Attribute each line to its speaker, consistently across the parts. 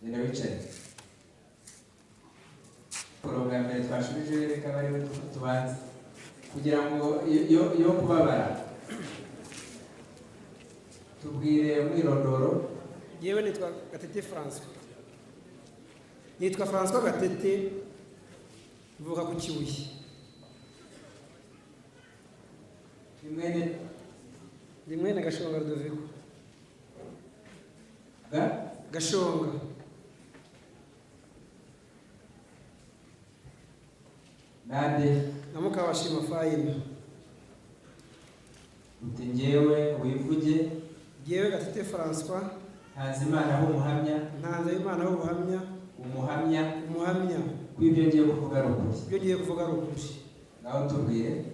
Speaker 1: genda wicare. Porogaramu mbere twashubije reka bari tubanze kugira ngo yo kubabara tubwire umwirondoro.
Speaker 2: Yewe nitwa Gatete François. Nitwa François Gatete, mvuka ku Kibuye. Rimwe Gashonga Rudoviko. Gashonga.
Speaker 1: Nande
Speaker 2: na Mukabashima Fayina.
Speaker 1: Uti njyewe wivuge.
Speaker 2: Yewe Gatete François.
Speaker 1: Ntanzimana ho umuhamya.
Speaker 2: Ntanzimana ho umuhamya.
Speaker 1: Umuhamya. Kwibyo ngiye kuvuga rukuri.
Speaker 2: Ibyo ngiye kuvuga rukuri.
Speaker 1: Naho tubwire.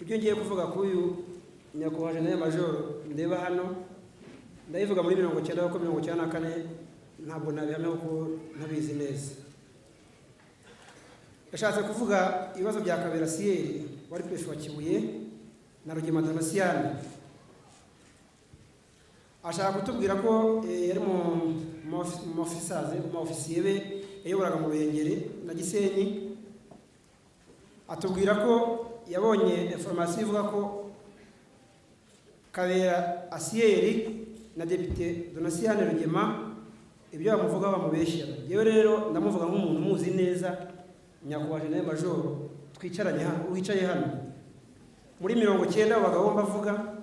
Speaker 2: Ibyo ngiye kuvuga kuyu nyakubahwa General Major ndeba hano. Ndayivuga muri 90 ko 94 ntabwo nabihamya ko ntabizi neza. Yashatse kuvuga ibibazo bya Kabera Sieri wari peshi wa Kibuye na Rugema Donasiane. Ashaka kutubwira ko yari mu ofisiye be yayoboraga mu Ruhengeri na Gisenyi. Atubwira ko yabonye information ivuga ko Kabera Sieri na Depite Donasiane Rugema ibyo bamuvuga bamubeshyera. Yewe rero ndamuvuga nk'umuntu muzi neza nyakubahwa General Major twicaranye hano wicaye hano muri 90 abagabo bavuga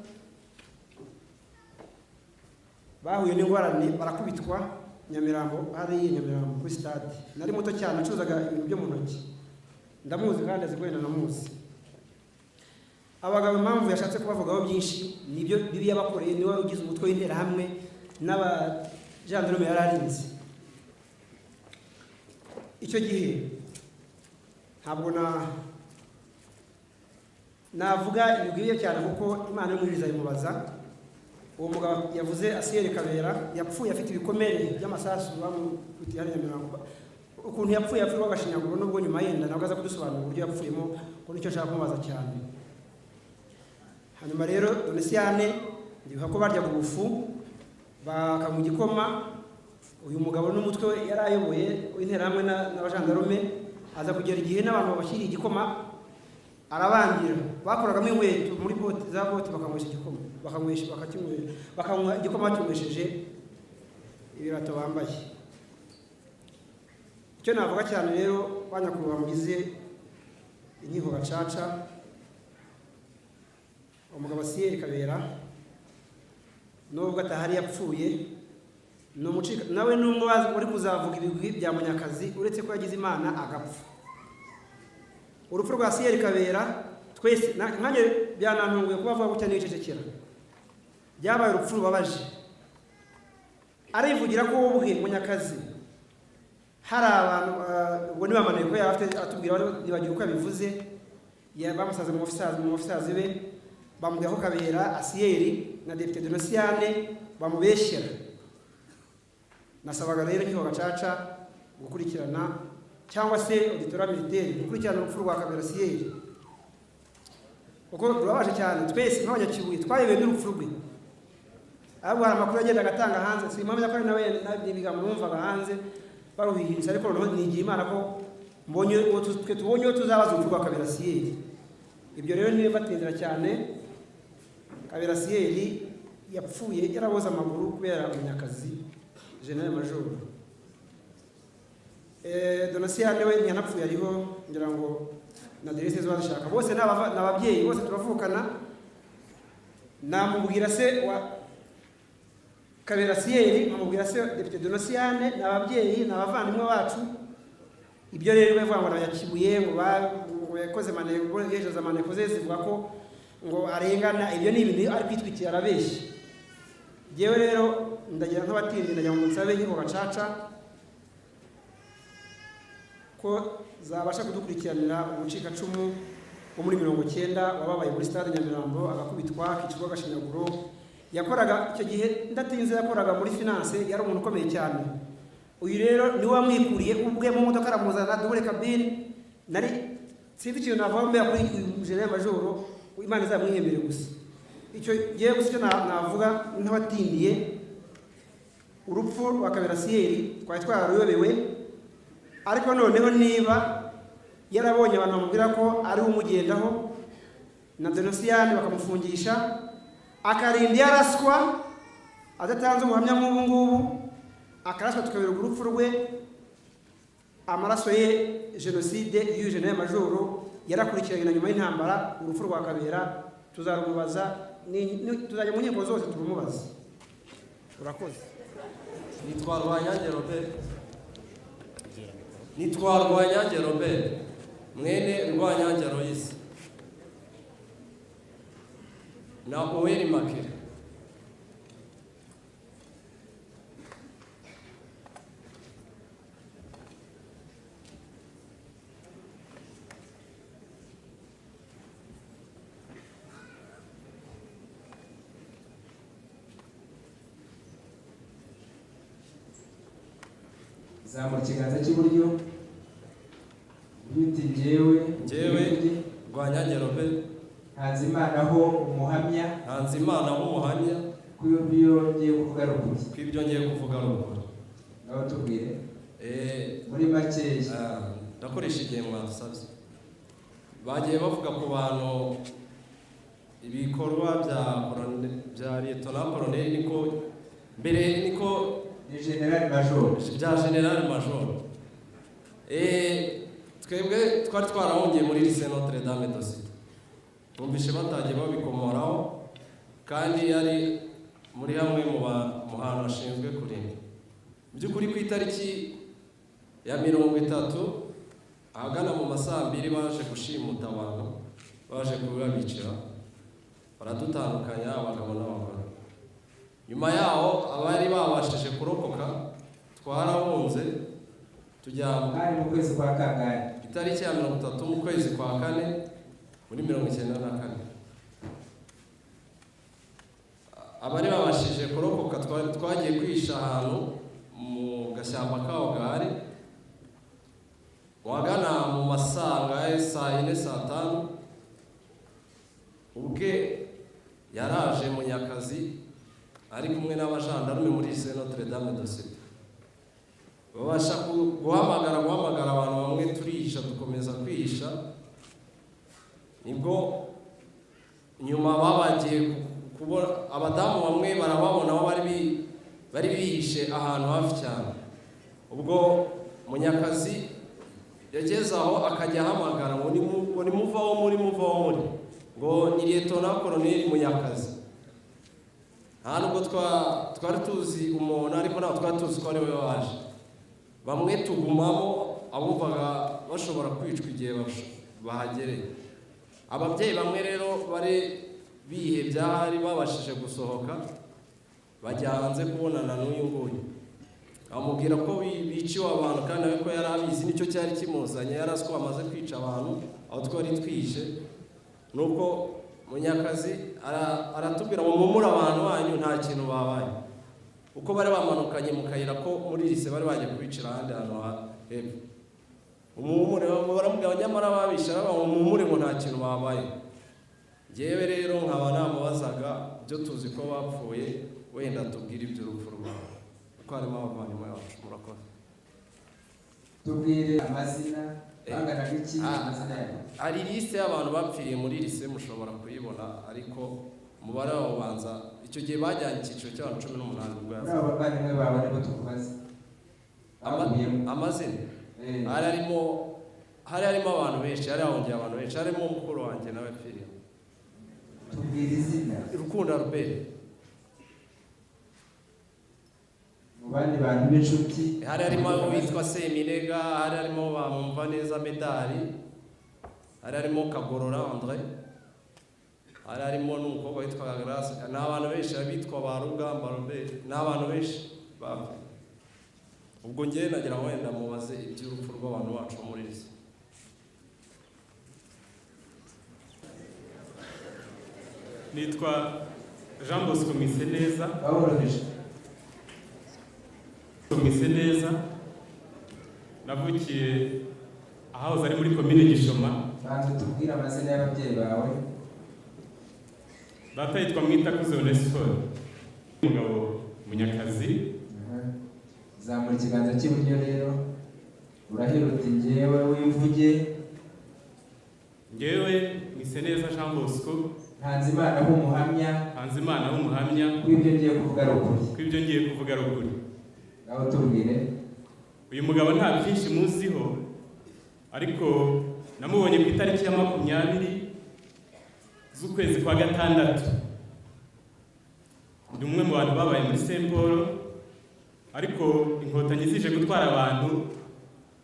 Speaker 2: bahuye n'ingwarane barakubitwa Nyamirambo ari Nyamirambo kuri stade. Nari muto cyane acuzaga ibintu byo mu ntoki. Ndamuzi kandi azigwenda namuzi. Abagabo impamvu yashatse kubavugaho byinshi nibyo bibi yabakoreye ni wari ugize umutwe w'intera hamwe n'aba gendarme yararinze. Icyo gihe ntabwo navuga ibigwiye cyane kuko Imana y'umwiriza imubaza. Uwo mugabo yavuze Asieri Kabera yapfuye afite ibikomere by'amasasu bamukutiye hano Nyamirambo. Ukuntu yapfuye agashinyaguro nubwo nyuma yenda nabwo aza kudusobanura uburyo yapfuyemo ko nicyo nshaka kumubaza cyane. Hanyuma rero Donasiane ndibuka ko barya gubufu bakamu gikoma. Uyu mugabo n'umutwe we yarayoboye w'intera hamwe n'abajandarume aza kugera igihe n'abantu babashyiriye igikoma arabangira. Bakoragamo inkweto muri bote za bote bakamwesha igikoma bakamwa igikoma cyumwesheje ibirato bambaye. Icyo navuga cyane rero banyakuruba mugize inkiko gacaca umugabo Asieri Kabera nubwo atahari yapfuye no mucika nawe n'umwazi uri kuzavuga ibigwi bya Munyakazi uretse ko yagize Imana agapfa. Urupfu rwa Asieri Kabera twese nkanye byanantunguye kubavuga gutya n'icecekera. Byabaye urupfu rubabaje. Arivugira ko ubwe Munyakazi hari abantu ubwo ni bamaniye ko yarafite atubwira nibagira uko abivuze bamusaze mu office be bamubwira ko Kabera Asieri na Depite Donasiane bamubeshyera. Nasabaga rero nkiko gacaca gukurikirana cyangwa se auditora militaire gukurikirana urupfu rwa Kabera Sieri kuko rurabaje cyane. Twese nk'abanyakibuye twayewe n'urupfu rwe. Abo hari amakuru agenda agatanga hanze si impamya ko nawe nabigambo numvaga hanze baruhihinza ariko noneho nigiye Imana ko mbonye twe tubonye tuzabaza urupfu rwa Kabera Sieri. Ibyo rero niyo batindira cyane. Kabera Sieri yapfuye yaraboza amaguru kubera Munyakazi General Major. Donasiane we nyanapfuye ariho ngira ngo na Derese zo bashaka bose n'ababyeyi bose turavukana. Namubwira se wa Kabera Sieri namubwira se Depite Donasiane n'ababyeyi n'abavandimwe bacu. Ibyo rero bavuga ngo yakibuye ngo yakoze maneko yejo za maneko zivuga ko ngo arengana. Ibyo ni ibintu ari kwitwikira arabeshya. Jewe rero ndagira nk'abatindi ndagira ngo nsabe nkiko gacaca ko zabasha kudukurikiranira umucika cumu wo muri 90 wababaye muri stade Nyamirambo agakubitwa kicirwa gashinyaguro. Yakoraga icyo gihe ndatinze yakoraga muri finance yari umuntu ukomeye cyane. Uyu rero ni wamwikuriye ubwe mu modoka aramuzana double cabine nari sinzi ikintu navombe kuri General Major Imana izamwihembere gusa. Icyo giye gusa navuga nk'abatindiye urupfu rwa Kabera Siyeri twari twararuyobewe, ariko noneho niba yarabonye abantu bamubwira ko ari umugendaho na Donosiane bakamufungisha akarinda yaraswa adatanze umuhamya nk'ubu ngubu, akaraswa tukabereka urupfu rwe, amaraso ye jenoside y'uyu General Majoro yarakurikiranye na nyuma y'intambara. Urupfu rwa Kabera tuzarumubaza, tuzajya mu nkiko zose turumubaza. Urakoze.
Speaker 3: Nitwa Rwanyange Robert mwene Rwanyange Aloyse na Uweri Makere.
Speaker 1: Zamura ikiganza cy'iburyo uti njyewe
Speaker 3: Rwanyange Robert
Speaker 1: Ntanzimana ho umuhamya kw'ibyo ngiye kuvuga ruguru. Ngaho tubwire muri makeya.
Speaker 3: Ndakoresha igihe mwadusabye. Bagiye bavuga ku bantu ibikorwa bya Lieutenant Colonel niko mbere niko
Speaker 1: General Major
Speaker 3: bya General Major. Twebwe twari twarahungiye muri lycée Notre Dame de Cité. Bumvishe batagiye babikomoraho kandi yari muri hamwe mu hantu hashinzwe kurinda. By'ukuri ku itariki ya 30 ahagana mu masambiri baje gushimuta abantu, baje kubabicira, baradutandukanya abagabo n'abagore. Nyuma yaho abari babashije kurokoka twarahunze tujya
Speaker 1: mu kwezi kwa kangahe,
Speaker 3: itariki ya 30 mu kwezi kwa kane muri 1994. Abari babashije kurokoka twagiye kwisha ahantu mu gashyamba kaho gahari, wagana mu masanga saa 4 saa 5 ubwe yaraje Munyakazi ari kumwe n'abajandarume muri lycée Notre Dame de Cité. Babasha guhamagara abantu bamwe turisha dukomeza kwihisha, nibwo nyuma babagiye kubona abadamu bamwe barababona aho bari bihishe ahantu hafi cyane. Ubwo Munyakazi yageze aho akajya ahamagara ngo nimuvaho muri ngo ni Lieutenant Colonel Munyakazi. Nta nubwo twari tuzi umuntu, ariko ntabwo twari tuzi ko ari we waje. Bamwe tugumamo abumvaga bashobora kwicwa igihe bahagereye. Ababyeyi bamwe rero bari bihe byahari babashije gusohoka bajya hanze kubonana n'uyu nguyu, amubwira ko biciwe abantu kandi nawe ko yari abizi nicyo cyari kimuzanye, yari azi ko bamaze kwica abantu aho twari twishe. Nuko Munyakazi aratubwira ngo mumure abantu banyu nta kintu babaye, uko bari bamanukanye mu kayira ko muri lycée bari bagiye kubicira ahandi hantu hepfo. Umumure baramubwira nyamara babisha umumure ngo nta kintu babaye. Jewe rero nkaba namubazaga byo tuzi ko bapfuye, wenda tubwire iby'urupfu rwabo kuko harimo abavandimwe bacu. Murakoze.
Speaker 1: Tubwire amazina bangana n'iki amazina yabo.
Speaker 3: Hari liste y'abantu bapfiriye muri lycée mushobora kuyibona, ariko umubare wabo banza icyo gihe bajyanye icyiciro cy'abantu 18 ubwo yaza.
Speaker 1: Abavandimwe bawe nibo tukubaza
Speaker 3: amazina. Hari harimo abantu benshi, hari hahungiye abantu benshi, harimo mukuru wanjye nawe pfiriye.
Speaker 1: Tubwire izina.
Speaker 3: Rukundo Albert.
Speaker 1: Mu bandi bantu b'inshuti
Speaker 3: hari harimo witwa Seminega, hari harimo bamumva neza Medali, hari harimo Kagorora André, hari harimo n'umukobwa witwa Grace. N'abantu benshi bitwa ba Rugamba Robert, n'abantu benshi bapfa. Ubwo ngiye nagira wenda mubaze iby'urupfu rw'abantu bacu muri lycée.
Speaker 4: Nitwa Jean Bosco Miseneza. Miseneza navukiye ahahoze ari muri komine Gishoma.
Speaker 1: Bantu tubwira amazina y'ababyeyi bawe.
Speaker 4: Data yitwa Mwitakuze Onesphore, umugabo Munyakazi.
Speaker 1: zamura ikiganza cy'iburyo rero urahira uti njyewe wivuge.
Speaker 4: Njyewe Mwiseneza Jean Bosco
Speaker 1: Ntanzimana w'umuhamya
Speaker 4: kw'ibyo ngiye
Speaker 1: kuvuga
Speaker 4: ari ukuri.
Speaker 1: Ngaho tubwire.
Speaker 4: Uyu mugabo nta byinshi muziho, ariko namubonye ku itariki ya 20 z'ukwezi kwa gatandatu. Ndi umwe mu bantu babaye muri Saint Paul, ariko inkotanyi zije gutwara abantu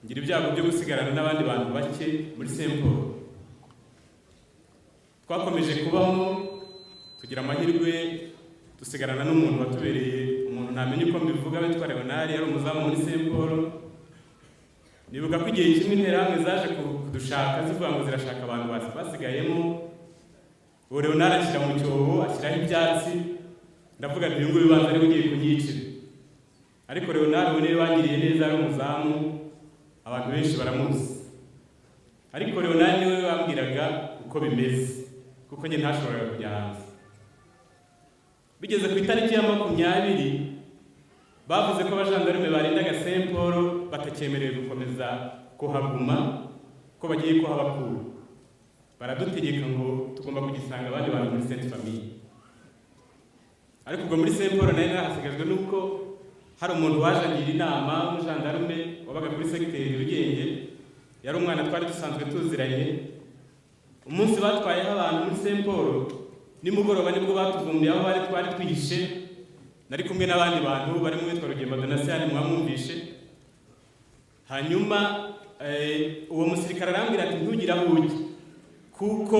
Speaker 4: ngira ibyago byo gusigarana n'abandi bantu bake muri Saint Paul. Twakomeje kubamo tugira amahirwe dusigarana n'umuntu watubereye umuntu ntamenye uko mbivuga, witwa Leonard, yari umuzamu muri Saint Paul. Nibuka ko igihe kimwe interahamwe zaje kudushaka zivuga ngo zirashaka abantu basigayemo, uwo Leonard ashyira mu cyobo, ashyiraho ibyatsi, ndavuga nti uyu nguyu bibanza ari ugiye kunyicira. Ariko Leonard we niwe wangiriye neza, ari umuzamu, abantu benshi baramuzi. Ariko Leonard niwe wambwiraga uko bimeze, kuko njye ntashoboraga kujya hanze. Bigeze ku itariki ya 20 bavuze ko abajandarume barindaga Saint Paul batakyemerewe gukomeza kuhaguma, ko bagiye kuhabakura. Baradutegeka ngo tugomba kugisanga abandi bantu muri Sainte Famille. Ariko ubwo muri Saint Paul nayo hasigajwe nuko hari umuntu waje agira inama w'umujandarume wabaga kuri secteur Rugenge, yari umwana twari dusanzwe tuziranye. Umunsi batwayeho abantu muri Saint Paul, nimugoroba nibwo batuvumbiye aho twari twihishe, nari kumwe n'abandi bantu bari mu witwa Rugemba Donatien mwamwumvishe. Hanyuma uwo musirikare arambwira ati ntugira aho ujya, kuko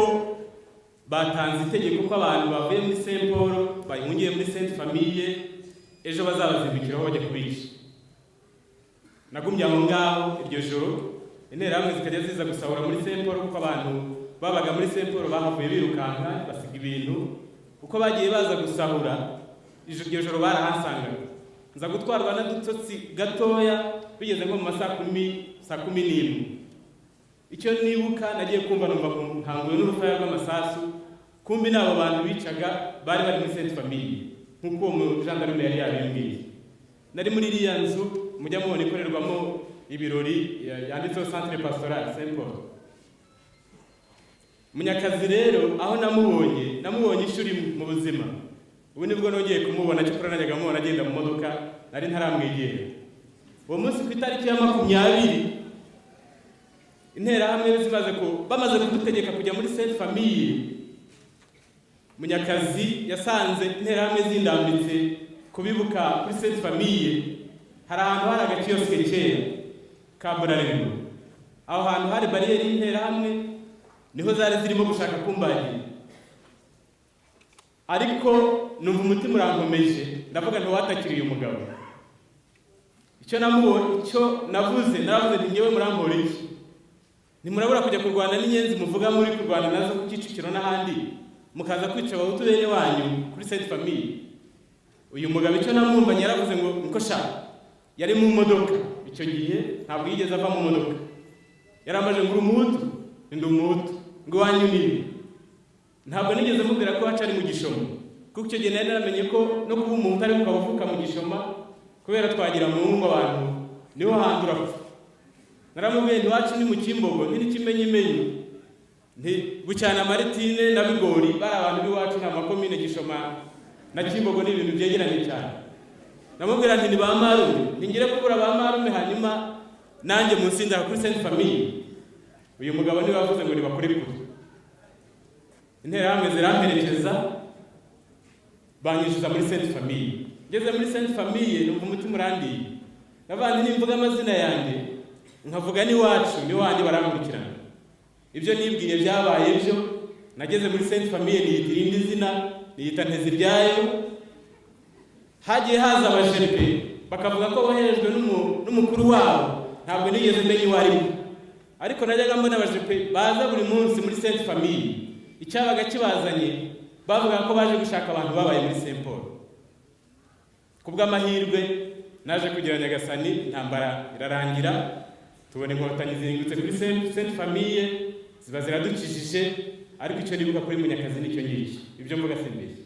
Speaker 4: batanze itegeko ko abantu bavuye muri Saint Paul bahungiye muri Sainte Famille ejo bazabazindukiraho bajya kubica. Nagumye aho ngaho iryo joro, interahamwe zikajya ziza gusahura muri Saint Paul, kuko abantu babaga muri Saint Paul bahavuye birukanka basiga ibintu. Uko bagiye baza gusahura iryo joro barahasangaga, nza gutwarwa n'udutotsi gatoya, bigeze nko mu masaa 10:11. Icyo nibuka nagiye kumva numva ntanguye n'urufaya rw'amasasu, kumbi n'abo bantu bicaga bari bari muri Sainte Famille, nk'uko uwo mujandarume yari yabimbwiye. Nari muri iriya nzu mujya mubona ikorerwamo ibirori yanditseho Centre Pastoral Saint Paul. Munyakazi rero aho namubonye ishuri mu buzima. Ubu nibwo nongeye kumubona, cyokora najyaga mubona agenda mu modoka, nari ntaramwegera. Uwo munsi ku itariki ya 20 interahamwe bamaze kudutegeka kujya muri Sainte Famille, Munyakazi yasanze interahamwe zindambitse kubibuka kuri Sainte Famille. Hari ahantu hari agakiyosike kera ka Bralirwa, aho hantu hari bariyeri y'interahamwe, niho zari zirimo gushaka kumbagira. Ariko numva umutima urankomeje, ndavuga ntiwatakiriye umugabo. Icyo navuze nti ngewe murampora iki? Ntimurabura kujya kurwana n'inyenzi muvuga muri kurwana nazo ku Kicukiro n'ahandi, mukaza kwica abahutu bene wanyu kuri Sainte Famille. Uyu mugabo icyo namwumvanye yaravuze ngo niko sha, yari mu modoka icyo gihe, ntabwo yigeze ava mu modoka. Yaramaje ngo umuhutu, ndi umuhutu, ngo wanyu ni. Ntabwo nigeze mubwira ko waca ari mu Gishoma, kuko icyo gihe nari naramenye ko no kuba umuntu ari kukavuka mu Gishoma, kubera twagira mu ngo abantu niho handura apfa. Naramubwiye nti wacu ni mu Kimbogo, n'ikimenyimenyi, nti Bucyana Maritine na Bigori bari abantu b'iwacu, nta makomine Gishoma na Kimbogo ni ibintu byegeranye cyane. Namubwira nti ni ba marume, ntingire kubura ba marume, hanyuma nanjye munsinda kuri Sainte Famille. Uyu mugabo niwe wavuze ngo nibakore kure. Interahamwe ziramperekeza banyishyuza muri Sainte Famille. Ngeze muri Sainte Famille numva umutima urandiye, navandi nimvuga amazina yanjye nkavuga n'iwacu n'iwanjye barankurikirana. Ibyo nibwiye byabaye byo. Nageze muri Sainte Famille niyita irindi zina, niyita Nteziryayo. Hagiye haza abajepe bakavuga ko boherejwe n'umukuru wabo, ntabwo nigeze menya uwo ari we. Ariko najyaga mbona abajepe baza buri munsi muri Sainte Famille. Icyabaga kibazanye bavuga ko baje gushaka abantu babaye muri Saint Paul. Kubw'amahirwe naje kugira Nyagasani, intambara irarangira, tubona inkotanyi zingutse kuri Sainte Famille, ziba ziradukijije. Ariko icyo nibuka kuri Munyakazi nicyo ngiki, ibyo mvuga simbeshye.